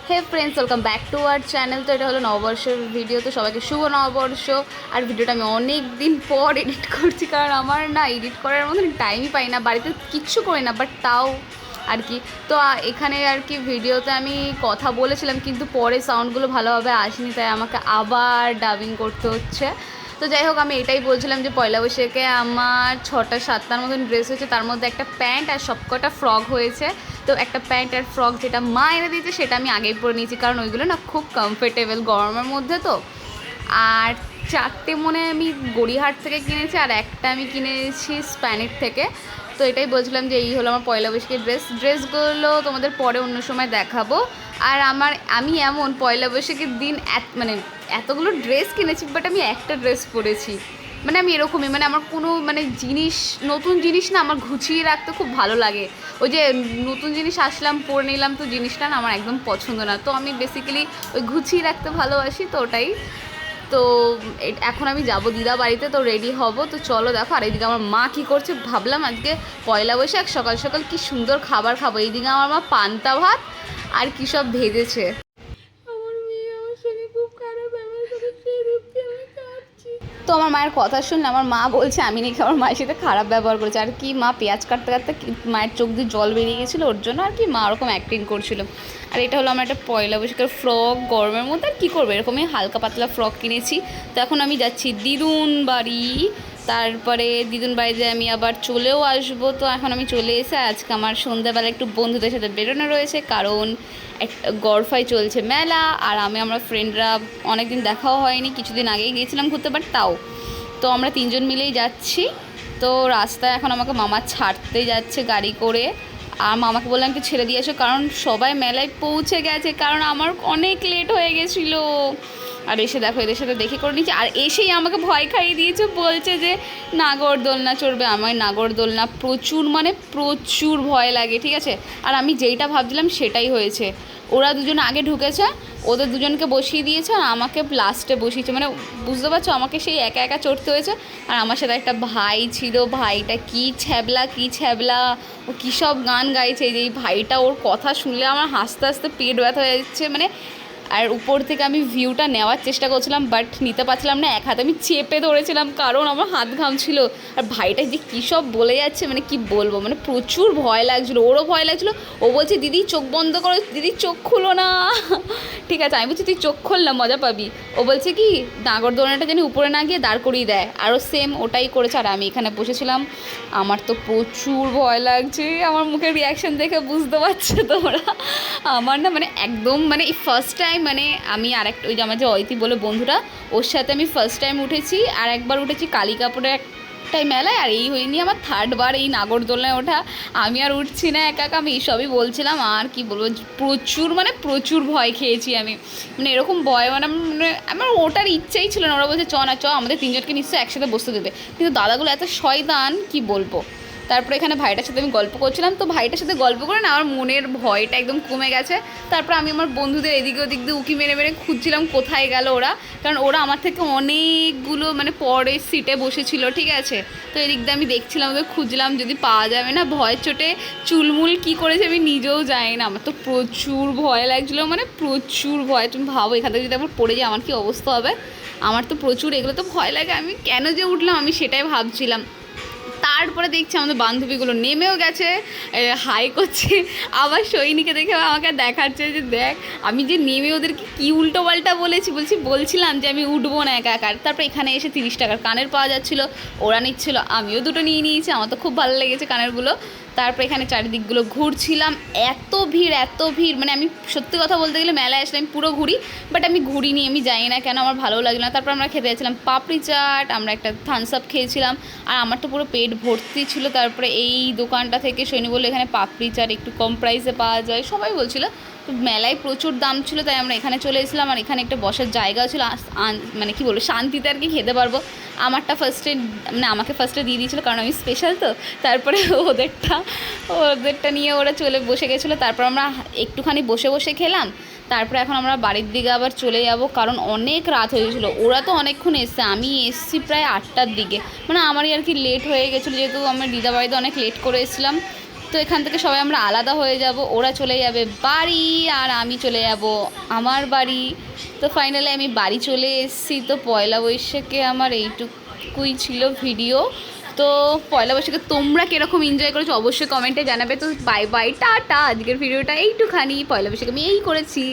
Hey friends, welcome back to our channel. তো এটা হলো নববর্ষের ভিডিও। তো সবাইকে শুভ নববর্ষ। আর ভিডিওটা আমি অনেক দিন পর এডিট করছি, কারণ আমার না এডিট করার মতন টাইমই পাই না, বাড়িতে কিচ্ছু করি না, বাট তাও আর কি। তো এখানে আর কি ভিডিওতে আমি কথা বলেছিলাম, কিন্তু পরে সাউন্ডগুলো ভালোভাবে আসেনি, তাই আমাকে আবার ডাবিং করতে হচ্ছে। তো যাই হোক, আমি এটাই বলছিলাম যে পয়লা বৈশাখে আমার 6-7টার মতন ড্রেস হয়েছে, তার মধ্যে একটা প্যান্ট আর সবকটা ফ্রক হয়েছে। তো একটা প্যান্ট আর ফ্রক যেটা মা এনে দিয়েছে সেটা আমি আগেই পরে নিয়েছি, কারণ ওইগুলো না খুব কমফোর্টেবল গরমের মধ্যে। তো আর 4টে মনে আমি গড়িয়াহাট থেকে কিনেছি, আর একটা আমি কিনেছি স্প্যানেট থেকে। তো এটাই বলছিলাম যে এই হলো আমার পয়লা বৈশাখের ড্রেসগুলো তোমাদের পরে অন্য সময় দেখাবো। আর আমি এমন পয়লা বৈশাখের দিন মানে এতগুলো ড্রেস কিনেছি, বাট আমি একটা ড্রেস পরেছি। মানে আমি এরকমই, মানে আমার কোনো মানে নতুন জিনিস না আমার গুছিয়ে রাখতে খুব ভালো লাগে। ওই যে নতুন জিনিস আসলাম পরে নিলাম, তো জিনিসটা না আমার একদম পছন্দ না। তো আমি বেসিক্যালি ওই গুছিয়ে রাখতে ভালোবাসি, তো ওটাই। তো এখন আমি যাব দিদা বাড়িতে, তো রেডি হব। তো চলো দেখো। আর এইদিকে আমার মা কী করছে, ভাবলাম আজকে পয়লা বৈশাখ, সকাল সকাল কি সুন্দর খাবার খাবো। এইদিকে আমার মা পান্তা ভাত আর কী সব ভেজেছে। তো আমার মায়ের কথা শুনলে আমার মা বলছে আমি নাকি আমার মায়ের সাথে খারাপ ব্যবহার করেছি। আর কি, মা পেঁয়াজ কাটতে কাটতে মায়ের চোখ দিয়ে জল বেরিয়ে গেছিলো, ওর জন্য আর কি মা ওরকম অ্যাক্টিং করছিল। আর এটা হলো আমার একটা পয়লা বৈশাখের ফ্রক, গরমের মধ্যে আর কী করবে, এরকমই হালকা পাতলা ফ্রক কিনেছি। তো এখন আমি যাচ্ছি দিদুন বাড়ি, তারপরে দিদুন বাড়িতে আমি আবার চলেও আসবো। তো এখন আমি চলে এসে আজকে আমার সন্ধ্যাবেলা একটু বন্ধুদের সাথে বেরোনো রয়েছে, কারণ একটা গড়ফায় চলছে মেলা। আর আমরা ফ্রেন্ডরা অনেক দিন দেখাও হয়নি, কিছুদিন আগেই গিয়েছিলাম ঘুরতে, বাট তাও। তো আমরা 3জন মিলেই যাচ্ছি। তো রাস্তায় এখন আমাকে মামা ছাড়তে যাচ্ছে গাড়ি করে, আর মামাকে বললাম একটু ছেড়ে দিয়ে আসো, কারণ সবাই মেলায় পৌঁছে গেছে, কারণ আমার অনেক লেট হয়ে গেছিলো। আর এসে দেখো এদের সাথে দেখে করে নিচ্ছি, আর এসেই আমাকে ভয় খাইয়ে দিয়েছে, বলছে যে নাগরদোলনা চড়বে। আমার নাগরদোলনা প্রচুর ভয় লাগে, ঠিক আছে। আর আমি যেইটা ভাবছিলাম সেটাই হয়েছে। ওরা দুজন আগে ঢুকেছে, ওদের দুজনকে বসিয়ে দিয়েছে, আর আমাকে লাস্টে বসিয়েছে। মানে বুঝতে পারছো, আমাকে সেই একা একা চড়তে হয়েছে। আর আমার সাথে একটা ভাই ছিল, ভাইটা কী ছ্যাবলা, ও কী সব গান গাইছে। এই ভাইটা, ওর কথা শুনলে আমার হাসতে হাসতে পেট ব্যথা হয়ে যাচ্ছে। মানে আর উপর থেকে আমি ভিউটা নেওয়ার চেষ্টা করছিলাম, বাট নিতে পারছিলাম না, এক হাতে আমি চেপে ধরেছিলাম, কারণ আমার হাত ঘামছিল। আর ভাইটা যে কী সব বলে যাচ্ছে, মানে কি বলবো, মানে প্রচুর ভয় লাগছিলো, ওরও ভয় লাগছিলো। ও বলছে দিদি চোখ বন্ধ করো, দিদি চোখ খুলো না। ঠিক আছে, আমি বলছি তুই চোখ খোল না, মজা পাবি। ও বলছে কি নাগরদোলনাটা জানি উপরে না গিয়ে দাঁড় করিয়ে দেয়, আরও সেম ওটাই করেছে। আর আমি এখানে বসেছিলাম, আমার তো প্রচুর ভয় লাগছে। আমার মুখের রিয়াকশান দেখে বুঝতে পারছো তোমরা। আমার না মানে একদম মানে এই ফার্স্ট টাইম, মানে আমি আরেকটা ওই যে আমার যে অয়তি বলে বন্ধুটা, ওর সাথে আমি ফার্স্ট টাইম উঠেছি। আর একবার উঠেছি কালিকাপুরে একটাই মেলায়, আর এই হয়নি আমার 3rd বার এই নাগরদোলনায় ওঠা। আমি আর উঠছি না একা একা, আমি এইসবই বলছিলাম। আর কি বলবো, প্রচুর ভয় খেয়েছি আমি। মানে এরকম ভয় মানে আমার ওটার ইচ্ছেই ছিল না। ওরা বলছে চ না চ, আমাদের 3জনকে নিশ্চয়ই একসাথে বসতে দেবে, কিন্তু দাদাগুলো এত শয়তান কি বলবো। তারপরে এখানে ভাইটার সাথে আমি গল্প করছিলাম, তো ভাইটার সাথে গল্প করে না আমার মনের ভয়টা একদম কমে গেছে। তারপর আমি আমার বন্ধুদের এদিকে ওদিক দিয়ে উকি মেরে মেরে খুঁজছিলাম কোথায় গেল ওরা, কারণ ওরা আমার থেকে অনেকগুলো মানে পরের সিটে বসেছিল, ঠিক আছে। তো এদিক দিয়ে আমি দেখছিলাম, ওদের খুঁজলাম, যদি পাওয়া যাবে না, ভয় চোটে চুলমুল কী করেছে আমি নিজেও জানি না। আমার তো প্রচুর ভয় লাগছিলো, মানে প্রচুর ভয়। তুমি ভাবো এখান থেকে যদি আবার পড়ে যায় আমার কী অবস্থা হবে। আমার তো প্রচুর এগুলো তো ভয় লাগে, আমি কেন যে উঠলাম আমি সেটাই ভাবছিলাম। তারপরে দেখছি আমাদের বান্ধবীগুলো নেমেও গেছে, হাই করছে। আবার সৈনিকে দেখে আমাকে দেখাচ্ছে যে দেখ আমি যে নেমে ওদেরকে কী উল্টোপাল্টা বলছিলাম যে আমি উঠবো না একা একা। তারপর এখানে এসে 30 টাকার কানের পাওয়া যাচ্ছিলো, ওরা নিচ্ছিলো, আমিও দুটো নিয়ে নিয়েছি, আমার তো খুব ভালো লেগেছে কানেরগুলো। তারপর এখানে চারিদিকগুলো ঘুরছিলাম, এত ভিড়, মানে আমি সত্যি কথা বলতে গেলে মেলায় আসলে আমি পুরো ঘুরি, বাট আমি ঘুরিনি, আমি জানি না কেন, আমার ভালো লাগলো না। তারপর আমরা খেতে যাচ্ছিলাম পাপড়ি চাট, আমরা একটা থামস আপ খেয়েছিলাম, আর আমার তো পুরো পেট ভর্তি ছিল। তারপরে এই দোকানটা থেকে সৈনী বললো এখানে পাপড়ি চাট একটু কম প্রাইসে পাওয়া যায়, সবাই বলছিলো। তো মেলায় প্রচুর দাম ছিল, তাই আমরা এখানে চলে এসেছিলাম। আর এখানে একটা বসার জায়গাও ছিল, মানে কি বলবো, শান্তিতে আর কি খেতে পারবো। আমাকে ফার্স্টে দিয়ে দিয়েছিলো, কারণ আমি স্পেশাল তো। তারপরে ওদেরটা নিয়ে ওরা চলে বসে গেছিলো। তারপর আমরা একটুখানি বসে খেলাম। তারপরে এখন আমরা বাড়ির দিকে আবার চলে যাব, কারণ অনেক রাত হয়ে গেছিলো। ওরা তো অনেকক্ষণ এসছে, আমি এসছি প্রায় 8টার দিকে। মানে আমারই আর কি লেট হয়ে গেছিলো, যেহেতু আমার দিদা বাড়িতে অনেক লেট করে এসেছিলাম। তো এখান থেকে সবাই আমরা আলাদা হয়ে যাব, ওরা চলে যাবে বাড়ি আর আমি চলে যাব আমার বাড়ি। তো ফাইনালি আমি বাড়ি চলে এসেছি। তো পয়লা বৈশাখে আমার এইটুকুই ছিল ভিডিও। তো পয়লা বৈশাখে তোমরা কীরকম এনজয় করেছো অবশ্যই কমেন্টে জানাবে। তো বাই বাই, টাটা। আজকের ভিডিওটা এইটুখানি, পয়লা বৈশাখে আমি এই করেছি।